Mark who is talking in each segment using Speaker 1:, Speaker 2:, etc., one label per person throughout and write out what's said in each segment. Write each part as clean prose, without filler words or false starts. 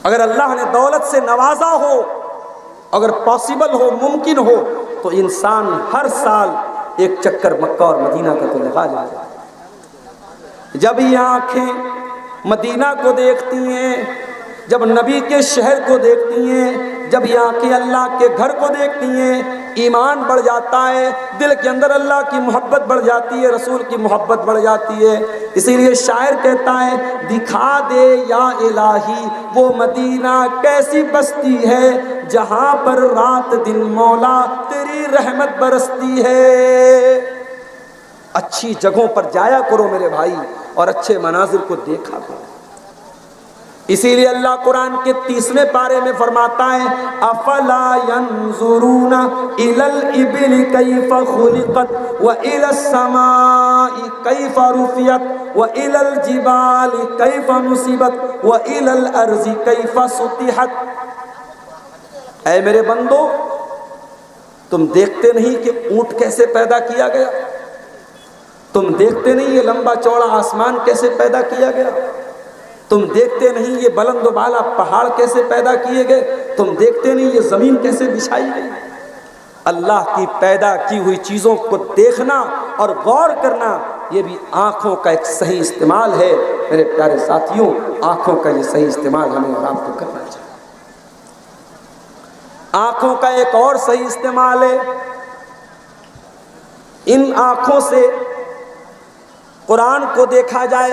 Speaker 1: اگر اللہ نے دولت سے نوازا ہو، اگر پاسبل ہو، ممکن ہو، تو انسان ہر سال ایک چکر مکہ اور مدینہ کا تو لگا جائے۔ جب یہ آنکھیں مدینہ کو دیکھتی ہیں، جب نبی کے شہر کو دیکھتی ہیں، جب یہ آنکھیں اللہ کے گھر کو دیکھتی ہیں، ایمان بڑھ جاتا ہے، دل کے اندر اللہ کی محبت بڑھ جاتی ہے، رسول کی محبت بڑھ جاتی ہے۔ اسی لیے شاعر کہتا ہے، دکھا دے یا الہی وہ مدینہ کیسی بستی ہے، جہاں پر رات دن مولا تیری رحمت برستی ہے۔ اچھی جگہوں پر جایا کرو میرے بھائی، اور اچھے مناظر کو دیکھا کرو۔ اسی لیے اللہ قرآن کے 30ویں پارے میں فرماتا ہے، افلا ينظرون الى الابل كيف خلقت والى السماء كيف رفعت والى الجبال كيف نصبت والى الارض كيف سطحت۔ اے میرے بندو، تم دیکھتے نہیں کہ اونٹ کیسے پیدا کیا گیا؟ تم دیکھتے نہیں یہ لمبا چوڑا آسمان کیسے پیدا کیا گیا؟ تم دیکھتے نہیں یہ بلند و بالا پہاڑ کیسے پیدا کیے گئے؟ تم دیکھتے نہیں یہ زمین کیسے بچھائی گئی؟ اللہ کی پیدا کی ہوئی چیزوں کو دیکھنا اور غور کرنا، یہ بھی آنکھوں کا ایک صحیح استعمال ہے۔ میرے پیارے ساتھیوں، آنکھوں کا یہ صحیح استعمال ہمیں اور آپ کو کرنا چاہیے۔ آنکھوں کا ایک اور صحیح استعمال ہے، ان آنکھوں سے قرآن کو دیکھا جائے،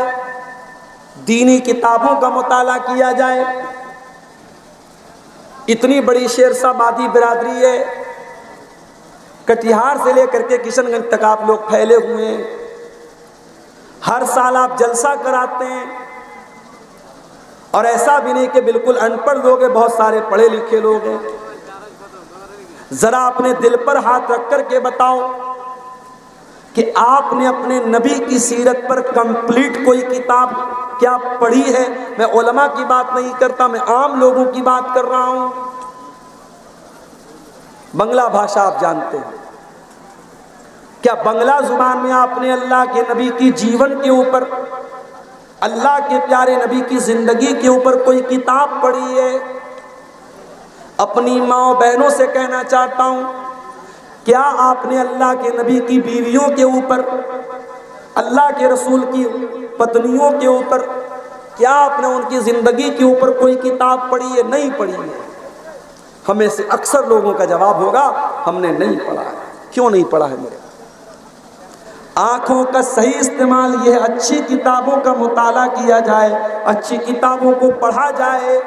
Speaker 1: دینی کتابوں کا مطالعہ کیا جائے۔ اتنی بڑی شیرسا بادی برادری ہے، کٹیہار سے لے کر کے کشن گنج تک آپ لوگ پھیلے ہوئے ہیں، ہر سال آپ جلسہ کراتے ہیں، اور ایسا بھی نہیں کہ بالکل ان پڑھ لوگ ہیں، بہت سارے پڑھے لکھے لوگ ہیں۔ ذرا اپنے دل پر ہاتھ رکھ کر کے بتاؤ کہ آپ نے اپنے نبی کی سیرت پر کمپلیٹ کوئی کتاب کیا پڑھی ہے؟ میں علماء کی بات نہیں کرتا، میں عام لوگوں کی بات کر رہا ہوں۔ بنگلہ بھاشا آپ جانتے ہیں، کیا بنگلہ زبان میں آپ نے اللہ کے نبی کی جیون کے اوپر، اللہ کے پیارے نبی کی زندگی کے اوپر کوئی کتاب پڑھی ہے؟ اپنی ماں بہنوں سے کہنا چاہتا ہوں، کیا آپ نے اللہ کے نبی کی بیویوں کے اوپر، اللہ کے رسول کی پتنیوں کے اوپر، کیا آپ نے ان کی زندگی کے اوپر کوئی کتاب پڑھی ہے؟ نہیں پڑھی ہے۔ ہمیں سے اکثر لوگوں کا جواب ہوگا، ہم نے نہیں پڑھا ہے۔ کیوں نہیں پڑھا ہے میرے؟ آنکھوں کا صحیح استعمال یہ ہے، اچھی کتابوں کا مطالعہ کیا جائے، اچھی کتابوں کو پڑھا جائے،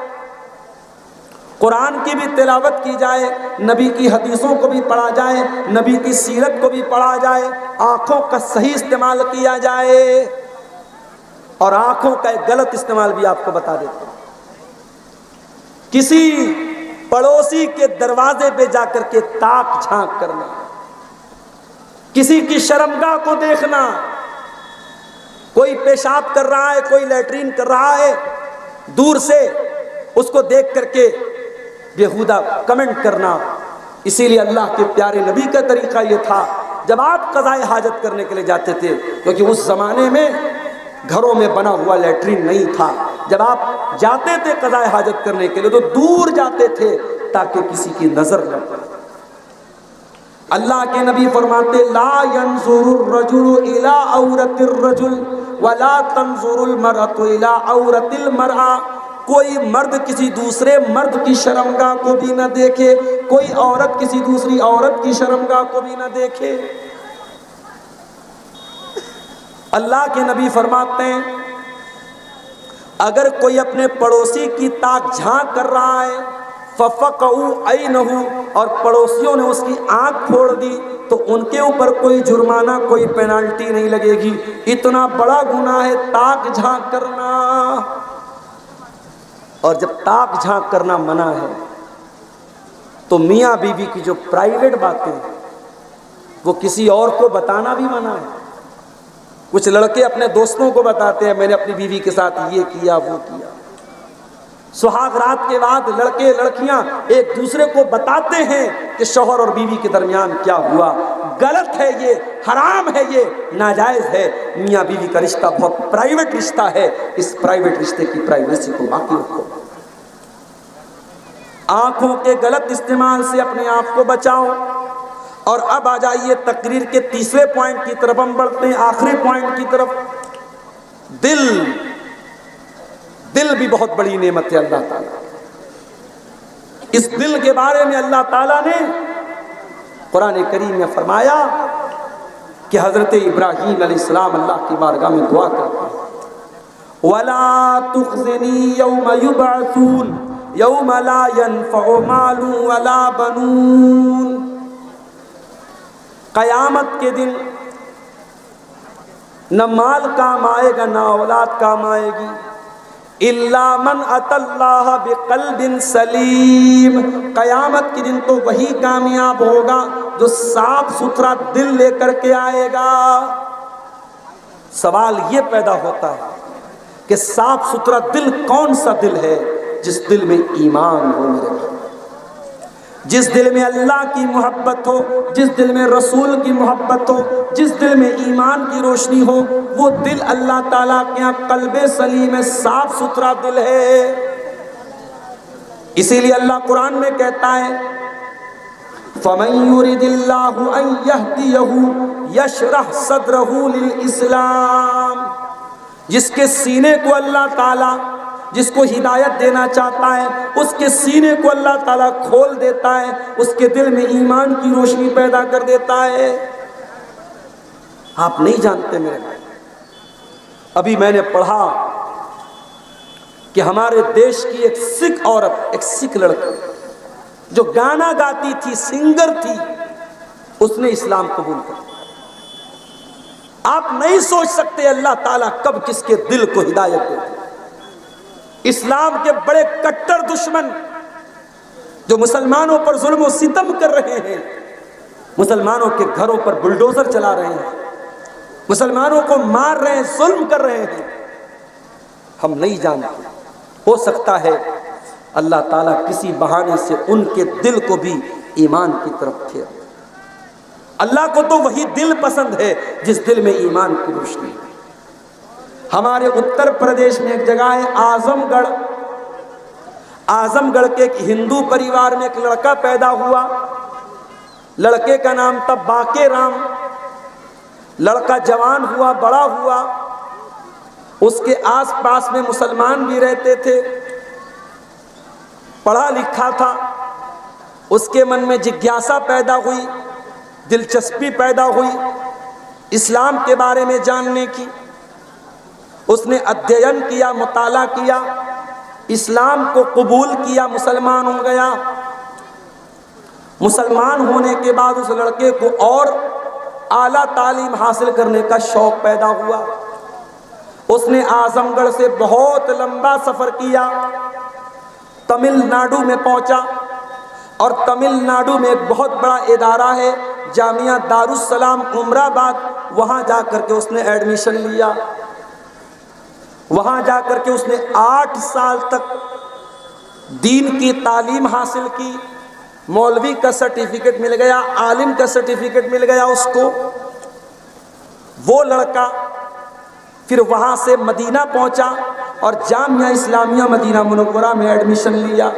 Speaker 1: قرآن کی بھی تلاوت کی جائے، نبی کی حدیثوں کو بھی پڑھا جائے، نبی کی سیرت کو بھی پڑھا جائے، آنکھوں کا صحیح استعمال کیا جائے۔ اور آنکھوں کا ایک غلط استعمال بھی آپ کو بتا دیتا ہوں، کسی پڑوسی کے دروازے پہ جا کر کے تاک جھانک کرنا، کسی کی شرمگاہ کو دیکھنا، کوئی پیشاب کر رہا ہے، کوئی لیٹرین کر رہا ہے، دور سے اس کو دیکھ کر کے بےہودہ کمنٹ کرنا۔ اسی لیے اللہ کے پیارے نبی کا طریقہ یہ تھا، جب آپ قضائے حاجت کرنے کے لیے جاتے تھے، کیونکہ اس زمانے میں گھروں میں بنا ہوا لیٹرین نہیں تھا، جب آپ جاتے تھے قضائے حاجت کرنے کے لیے تو دور جاتے تھے تاکہ کسی کی نظر نہ پڑے۔ اللہ کے نبی فرماتے، لا ينظر الرجل الى عورت الرجل ولا تنظر المرأة الى عورت المرأة۔ کوئی مرد کسی دوسرے مرد کی شرمگاہ کو بھی نہ دیکھے، کوئی عورت کسی دوسری عورت کی شرمگاہ کو بھی نہ دیکھے۔ اللہ کے نبی فرماتے ہیں، اگر کوئی اپنے پڑوسی کی تاک جھانک کر رہا ہے، فَفَقَعُوا عَيْنَهُ، اور پڑوسیوں نے اس کی آنکھ پھوڑ دی، تو ان کے اوپر کوئی جرمانہ، کوئی پینالٹی نہیں لگے گی۔ اتنا بڑا گناہ ہے تاک جھانک کرنا۔ اور جب تاک جھانک کرنا منع ہے تو میاں بیوی کی جو پرائیویٹ باتیں ہیں وہ کسی اور کو بتانا بھی منع ہے۔ کچھ لڑکے اپنے دوستوں کو بتاتے ہیں، میں نے اپنی بیوی کے ساتھ یہ کیا وہ کیا۔ سہاگ رات کے بعد لڑکے لڑکیاں ایک دوسرے کو بتاتے ہیں کہ شوہر اور بیوی کے درمیان کیا ہوا۔ غلط ہے، یہ حرام ہے، یہ ناجائز ہے۔ میاں بیوی کا رشتہ بہت پرائیویٹ رشتہ ہے، اس پرائیویٹ رشتے کی پرائیویسی کو باقی رکھو۔ آنکھوں کے غلط استعمال سے اپنے آپ کو بچاؤ۔ اور اب آ جائیے تقریر کے تیسرے پوائنٹ کی طرف ہم بڑھتے ہیں، آخری پوائنٹ کی طرف۔ دل بھی بہت بڑی نعمت ہے اللہ تعالیٰ۔ اس دل کے بارے میں اللہ تعالیٰ نے قرآن کریم میں فرمایا کہ حضرت ابراہیم علیہ السلام اللہ کی بارگاہ میں دعا کرتے ہیں، وَلَا تُخْزِنِي يَوْمَ يُبْعَثُونَ يَوْمَ لَا يَنفَعُ مَالٌ وَلَا بَنُونَ۔ قیامت کے دن نہ مال کام آئے گا نہ اولاد کام آئے گی، الا من اتى اللہ بقلب سلیم۔ قیامت کے دن تو وہی کامیاب ہوگا جو صاف ستھرا دل لے کر کے آئے گا۔ سوال یہ پیدا ہوتا ہے کہ صاف ستھرا دل کون سا دل ہے؟ جس دل میں ایمان ہو میرے بھائی، جس دل میں اللہ کی محبت ہو، جس دل میں رسول کی محبت ہو، جس دل میں ایمان کی روشنی ہو، وہ دل اللہ تعالیٰ کے یہاں قلب سلیم ہے، صاف ستھرا دل ہے۔ اسی لیے اللہ قرآن میں کہتا ہے فَمَن يُرِدِ اللَّهُ أَن يَهْدِيَهُ يَشْرَحْ صَدْرَهُ لِلْإِسْلَامِ۔ جس کے سینے کو اللہ تعالیٰ جس کو ہدایت دینا چاہتا ہے، اس کے سینے کو اللہ تعالیٰ کھول دیتا ہے، اس کے دل میں ایمان کی روشنی پیدا کر دیتا ہے۔ آپ نہیں جانتے میرے بھائی، ابھی میں نے پڑھا کہ ہمارے دیش کی ایک سکھ عورت، ایک سکھ لڑکی جو گانا گاتی تھی، سنگر تھی، اس نے اسلام قبول کر لیا۔ آپ نہیں سوچ سکتے اللہ تعالیٰ کب کس کے دل کو ہدایت دیتے۔ اسلام کے بڑے کٹر دشمن جو مسلمانوں پر ظلم و ستم کر رہے ہیں، مسلمانوں کے گھروں پر بلڈوزر چلا رہے ہیں، مسلمانوں کو مار رہے ہیں، ظلم کر رہے ہیں، ہم نہیں جانتے۔ ہو سکتا ہے اللہ تعالیٰ کسی بہانے سے ان کے دل کو بھی ایمان کی طرف پھیر دے۔ اللہ کو تو وہی دل پسند ہے جس دل میں ایمان کی روشنی ہے۔ ہمارے اتر پردیش میں ایک جگہ ہے اعظم گڑھ۔ اعظم گڑھ کے ایک ہندو پریوار میں ایک لڑکا پیدا ہوا، لڑکے کا نام تھا باکے رام۔ لڑکا جوان ہوا، بڑا ہوا، اس کے آس پاس میں مسلمان بھی رہتے تھے، پڑھا لکھا تھا۔ اس کے من میں جگیاسا پیدا ہوئی، دلچسپی پیدا ہوئی اسلام کے بارے میں جاننے کی۔ اس نے ادھین کیا، مطالعہ کیا، اسلام کو قبول کیا، مسلمان ہو گیا۔ مسلمان ہونے کے بعد اس لڑکے کو اور اعلیٰ تعلیم حاصل کرنے کا شوق پیدا ہوا۔ اس نے اعظم گڑھ سے بہت لمبا سفر کیا، تمل ناڈو میں پہنچا، اور تمل ناڈو میں ایک بہت بڑا ادارہ ہے جامعہ دارالسلام عمر آباد، وہاں جا کر کے اس نے ایڈمیشن لیا۔ وہاں جا کر کے اس نے 8 سال تک دین کی تعلیم حاصل کی، مولوی کا سرٹیفکیٹ مل گیا، عالم کا سرٹیفکیٹ مل گیا اس کو۔ وہ لڑکا پھر وہاں سے مدینہ پہنچا اور جامعہ اسلامیہ مدینہ منورہ میں ایڈمیشن لیا۔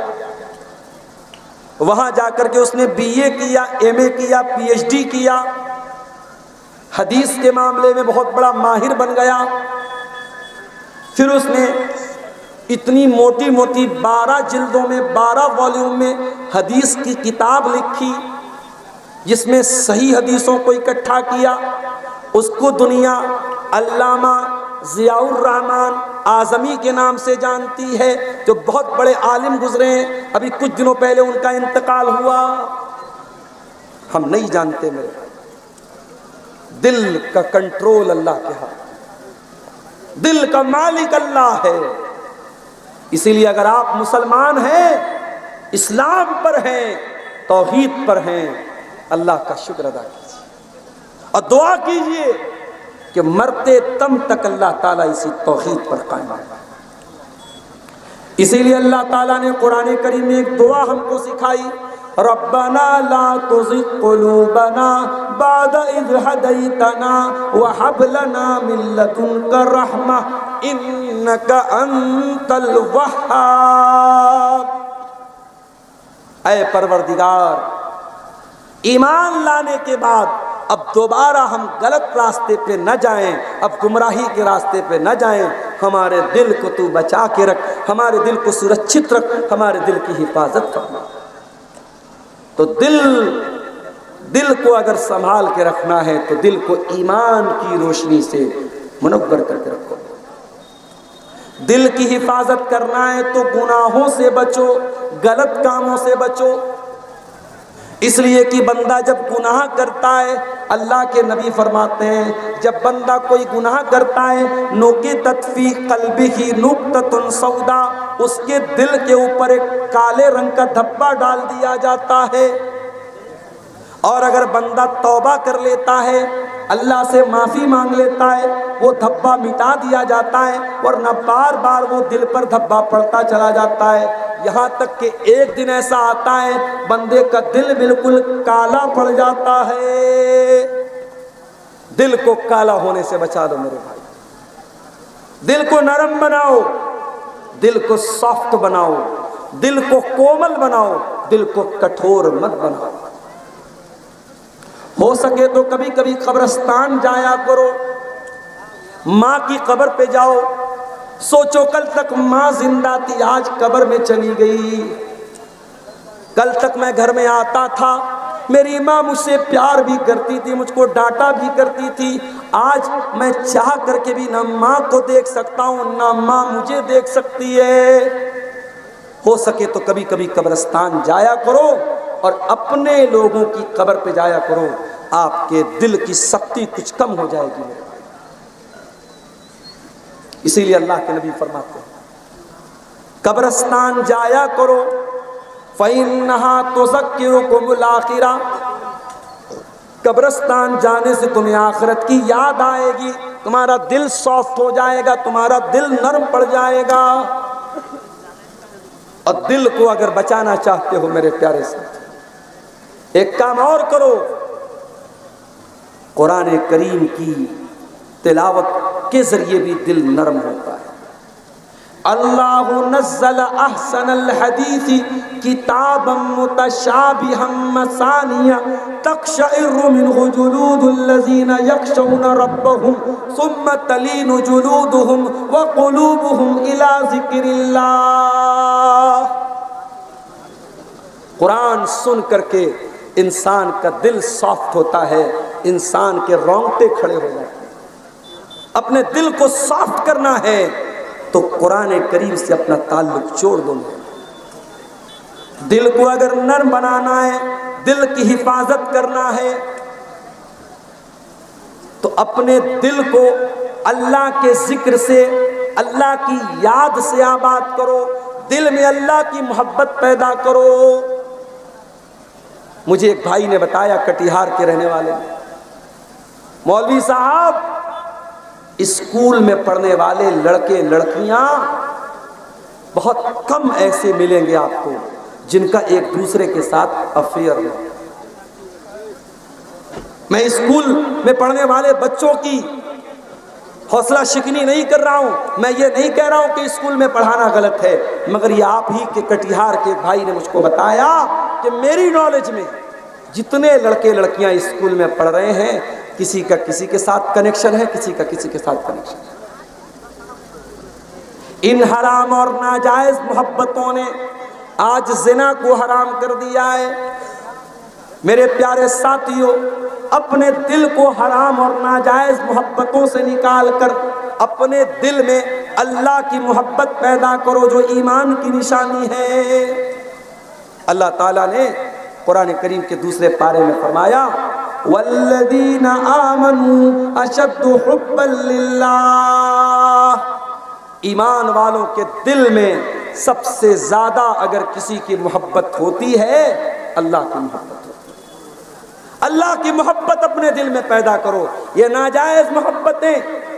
Speaker 1: وہاں جا کر کے اس نے BA کیا، MA کیا، PhD کیا، حدیث کے معاملے میں بہت بڑا ماہر بن گیا۔ پھر اس نے اتنی موٹی موٹی 12 جلدوں میں 12 والیوم میں حدیث کی کتاب لکھی، جس میں صحیح حدیثوں کو اکٹھا کیا۔ اس کو دنیا علامہ ضیاء الرحمن اعظمی کے نام سے جانتی ہے، جو بہت بڑے عالم گزرے ہیں۔ ابھی کچھ دنوں پہلے ان کا انتقال ہوا۔ ہم نہیں جانتے میرے دل کا کنٹرول اللہ کے ہاتھ، دل کا مالک اللہ ہے۔ اسی لیے اگر آپ مسلمان ہیں، اسلام پر ہیں، توحید پر ہیں، اللہ کا شکر ادا کیجیے اور دعا کیجیے کہ مرتے دم تک اللہ تعالیٰ اسی توحید پر قائم رہے۔ اسی لیے اللہ تعالیٰ نے قرآن کریم میں ایک دعا ہم کو سکھائی، ربنا لا تزغ قلوبنا بعد اذ هديتنا وهب لنا من لدنك الرحمة انك انت الوهاب۔ اے پروردگار، ایمان لانے کے بعد اب دوبارہ ہم غلط راستے پہ نہ جائیں، اب گمراہی کے راستے پہ نہ جائیں، ہمارے دل کو تو بچا کے رکھ، ہمارے دل کو سرکشت رکھ، ہمارے دل کی حفاظت فرما۔ تو دل کو اگر سنبھال کے رکھنا ہے تو دل کو ایمان کی روشنی سے منور کر کے رکھو۔ دل کی حفاظت کرنا ہے تو گناہوں سے بچو، غلط کاموں سے بچو، اس لیے کہ بندہ جب گناہ کرتا ہے، اللہ کے نبی فرماتے ہیں جب بندہ کوئی گناہ کرتا ہے، نُقِطَتْ فِي قَلْبِهِ نُقْطَةٌ سَوْدَاء، اس کے دل کے اوپر ایک کالے رنگ کا دھبا ڈال دیا جاتا ہے۔ اور اگر بندہ توبہ کر لیتا ہے، اللہ سے معافی مانگ لیتا ہے، وہ دھبا مٹا دیا جاتا ہے، ورنہ بار بار وہ دل پر دھبا پڑتا چلا جاتا ہے، یہاں تک کہ ایک دن ایسا آتا ہے بندے کا دل بالکل کالا پڑ جاتا ہے۔ دل کو کالا ہونے سے بچا لو میرے بھائی، دل کو نرم بناؤ، دل کو سافٹ بناؤ، دل کو کومل بناؤ، دل کو کٹھور مت بناؤ۔ ہو سکے تو کبھی کبھی قبرستان جایا کرو، ماں کی قبر پہ جاؤ، سوچو کل تک ماں زندہ تھی، آج قبر میں چلی گئی۔ کل تک میں گھر میں آتا تھا، میری ماں مجھ سے پیار بھی کرتی تھی، مجھ کو ڈانٹا بھی کرتی تھی، آج میں چاہ کر کے بھی نہ ماں کو دیکھ سکتا ہوں نہ ماں مجھے دیکھ سکتی ہے۔ ہو سکے تو کبھی کبھی قبرستان جایا کرو اور اپنے لوگوں کی قبر پہ جایا کرو، آپ کے دل کی سختی کچھ کم ہو جائے گی میرے بھائی۔ اسی لیے اللہ کے نبی فرماتے ہیں قبرستان جایا کرو، فَإِنَّهَا تُذَكِّرُكُمُ الْآخِرَةَ، قبرستان جانے سے تمہیں آخرت کی یاد آئے گی، تمہارا دل سافٹ ہو جائے گا، تمہارا دل نرم پڑ جائے گا۔ اور دل کو اگر بچانا چاہتے ہو میرے پیارے ساتھ، ایک کام اور کرو، قرآن کریم کی تلاوت کے ذریعے بھی دل نرم ہوتا ہے۔ اللہ نزل احسن الحدیث کتابا متشابہا مثانیہ تقشعر منہ جلود الذین یخشون ربهم ثم تلین جلودهم وقلوبهم الی ذکر اللہ۔ قرآن سن کر کے انسان کا دل سافٹ ہوتا ہے، انسان کے رونگٹے کھڑے ہو جاتے ہیں۔ اپنے دل کو سافٹ کرنا ہے تو قرآن کریم سے اپنا تعلق جوڑ دو۔ دل کو اگر نرم بنانا ہے، دل کی حفاظت کرنا ہے تو اپنے دل کو اللہ کے ذکر سے، اللہ کی یاد سے آباد کرو، دل میں اللہ کی محبت پیدا کرو۔ مجھے ایک بھائی نے بتایا، کٹیہار کے رہنے والے، مولوی صاحب اسکول میں پڑھنے والے لڑکے لڑکیاں بہت کم ایسے ملیں گے آپ کو جن کا ایک دوسرے کے ساتھ افیئر ہو۔ میں اسکول میں پڑھنے والے بچوں کی حوصلہ شکنی نہیں کر رہا ہوں، میں یہ نہیں کہہ رہا ہوں کہ اسکول میں پڑھانا غلط ہے، مگر یہ آپ ہی کے کٹیہار کے بھائی نے مجھ کو بتایا کہ میری نالج میں جتنے لڑکے لڑکیاں اسکول میں پڑھ رہے ہیں، کسی کا کسی کے ساتھ کنیکشن ہے، کسی کا کسی کے ساتھ کنیکشن ہے۔ ان حرام اور ناجائز محبتوں نے آج زنا کو حرام کر دیا ہے۔ میرے پیارے ساتھیوں، اپنے دل کو حرام اور ناجائز محبتوں سے نکال کر اپنے دل میں اللہ کی محبت پیدا کرو، جو ایمان کی نشانی ہے۔ اللہ تعالیٰ نے قرآن کریم کے دوسرے پارے میں فرمایا والذین آمنوا اشد حبا للہ، ایمان والوں کے دل میں سب سے زیادہ اگر کسی کی محبت ہوتی ہے، اللہ کی محبت ہوتی ہے۔ اللہ کی محبت اپنے دل میں پیدا کرو۔ یہ ناجائز محبتیں،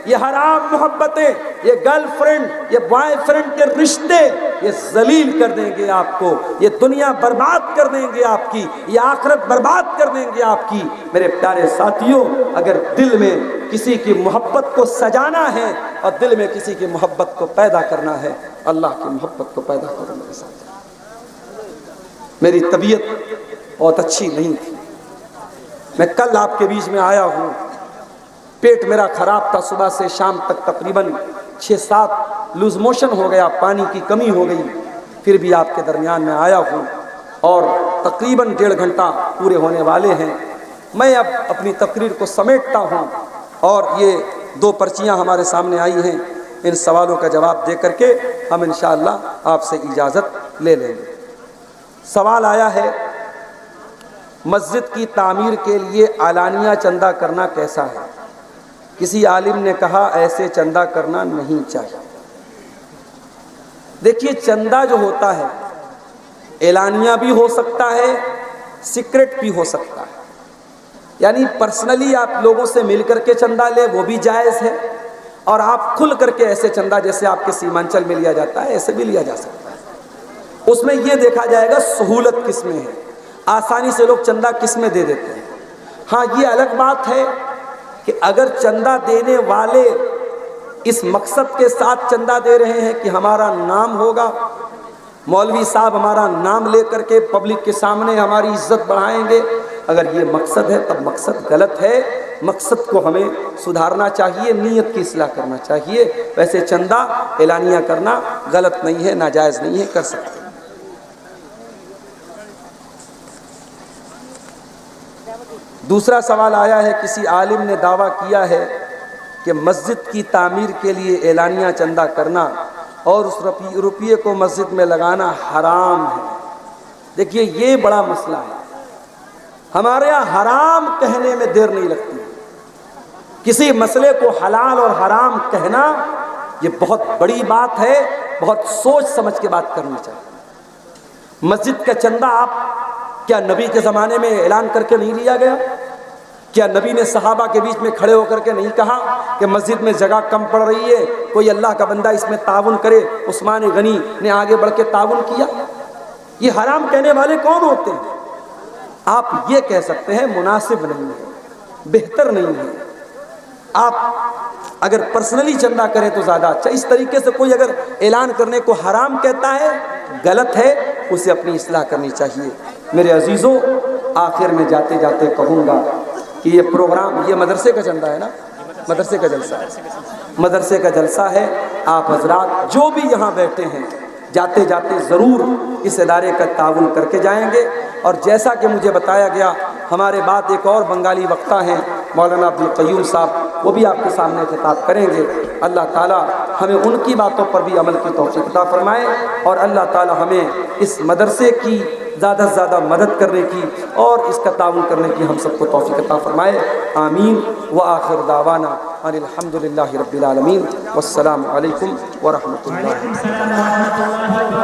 Speaker 1: یہ حرام محبتیں، یہ گرل فرینڈ، یہ بوائے فرینڈ کے رشتے، یہ ذلیل کر دیں گے آپ کو، یہ دنیا برباد کر دیں گے آپ کی، یہ آخرت برباد کر دیں گے آپ کی۔ میرے پیارے ساتھیوں، اگر دل میں کسی کی محبت کو سجانا ہے اور دل میں کسی کی محبت کو پیدا کرنا ہے، اللہ کی محبت کو پیدا کرو میرے ساتھ۔ میری طبیعت بہت اچھی نہیں تھی، میں کل آپ کے بیچ میں آیا ہوں، پیٹ میرا خراب تھا، صبح سے شام تک تقریباً 6-7 لوز موشن ہو گیا، پانی کی کمی ہو گئی، پھر بھی آپ کے درمیان میں آیا ہوں اور تقریباً 1.5 گھنٹہ پورے ہونے والے ہیں۔ میں اب اپنی تقریر کو سمیٹتا ہوں اور یہ 2 پرچیاں ہمارے سامنے آئی ہیں، ان سوالوں کا جواب دے کر کے ہم انشاءاللہ آپ سے اجازت لے لیں گے۔ سوال آیا ہے، مسجد کی تعمیر کے لیے اعلانیہ چندہ کرنا کیسا ہے؟ کسی عالم نے کہا ایسے چندہ کرنا نہیں چاہیے۔ دیکھیے، چندہ جو ہوتا ہے اعلانیہ بھی ہو سکتا ہے، سیکرٹ بھی ہو سکتا ہے، یعنی پرسنلی آپ لوگوں سے مل کر کے چندہ لے وہ بھی جائز ہے، اور آپ کھل کر کے ایسے چندہ جیسے آپ کے سیمانچل میں لیا جاتا ہے ایسے بھی لیا جا سکتا ہے۔ اس میں یہ دیکھا جائے گا سہولت کس میں ہے، آسانی سے لوگ چندہ کس میں دے دیتے ہیں۔ ہاں، یہ الگ بات ہے کہ اگر چندہ دینے والے اس مقصد کے ساتھ چندہ دے رہے ہیں کہ ہمارا نام ہوگا، مولوی صاحب ہمارا نام لے کر کے پبلک کے سامنے ہماری عزت بڑھائیں گے، اگر یہ مقصد ہے تب مقصد غلط ہے، مقصد کو ہمیں سدھارنا چاہیے، نیت کی اصلاح کرنا چاہیے۔ ویسے چندہ اعلانیہ کرنا غلط نہیں ہے، ناجائز نہیں ہے، کر سکتے ہیں۔ دوسرا سوال آیا ہے، کسی عالم نے دعویٰ کیا ہے کہ مسجد کی تعمیر کے لیے اعلانیہ چندہ کرنا اور اس روپیے کو مسجد میں لگانا حرام ہے۔ دیکھیے، یہ بڑا مسئلہ ہے، ہمارے یہاں حرام کہنے میں دیر نہیں لگتی، کسی مسئلے کو حلال اور حرام کہنا یہ بہت بڑی بات ہے، بہت سوچ سمجھ کے بات کرنی چاہیے۔ مسجد کا چندہ آپ کیا نبی کے زمانے میں اعلان کر کے نہیں لیا گیا؟ کیا نبی نے صحابہ کے بیچ میں کھڑے ہو کر کے نہیں کہا کہ مسجد میں جگہ کم پڑ رہی ہے، کوئی اللہ کا بندہ اس میں تعاون کرے؟ عثمان غنی نے آگے بڑھ کے تعاون کیا۔ یہ حرام کہنے والے کون ہوتے ہیں؟ آپ یہ کہہ سکتے ہیں مناسب نہیں ہے، بہتر نہیں ہے۔ آپ اگر پرسنلی چندہ کریں تو زیادہ اچھا۔ اس طریقے سے کوئی اگر اعلان کرنے کو حرام کہتا ہے، غلط ہے، اسے اپنی اصلاح کرنی چاہیے۔ میرے عزیزوں، آخر میں جاتے جاتے کہوں گا کہ یہ پروگرام، یہ مدرسے کا چندہ ہے نا، مدرسے کا جلسہ ہے، مدرسے کا جلسہ ہے۔ آپ حضرات جو بھی یہاں بیٹھے ہیں، جاتے جاتے ضرور اس ادارے کا تعاون کر کے جائیں گے۔ اور جیسا کہ مجھے بتایا گیا، ہمارے بعد ایک اور بنگالی وقتہ ہیں مولانا عبدالقیوم صاحب، وہ بھی آپ کے سامنے خطاب کریں گے۔ اللہ تعالیٰ ہمیں ان کی باتوں پر بھی عمل کی توفیق عطا فرمائے، اور اللہ تعالیٰ ہمیں اس مدرسے کی زیادہ سے زیادہ مدد کرنے کی اور اس کا تعاون کرنے کی ہم سب کو توفیق عطا فرمائے۔ آمین۔ وآخر دعوانا ان الحمدللہ رب العالمین، والسلام علیکم ورحمۃ اللہ۔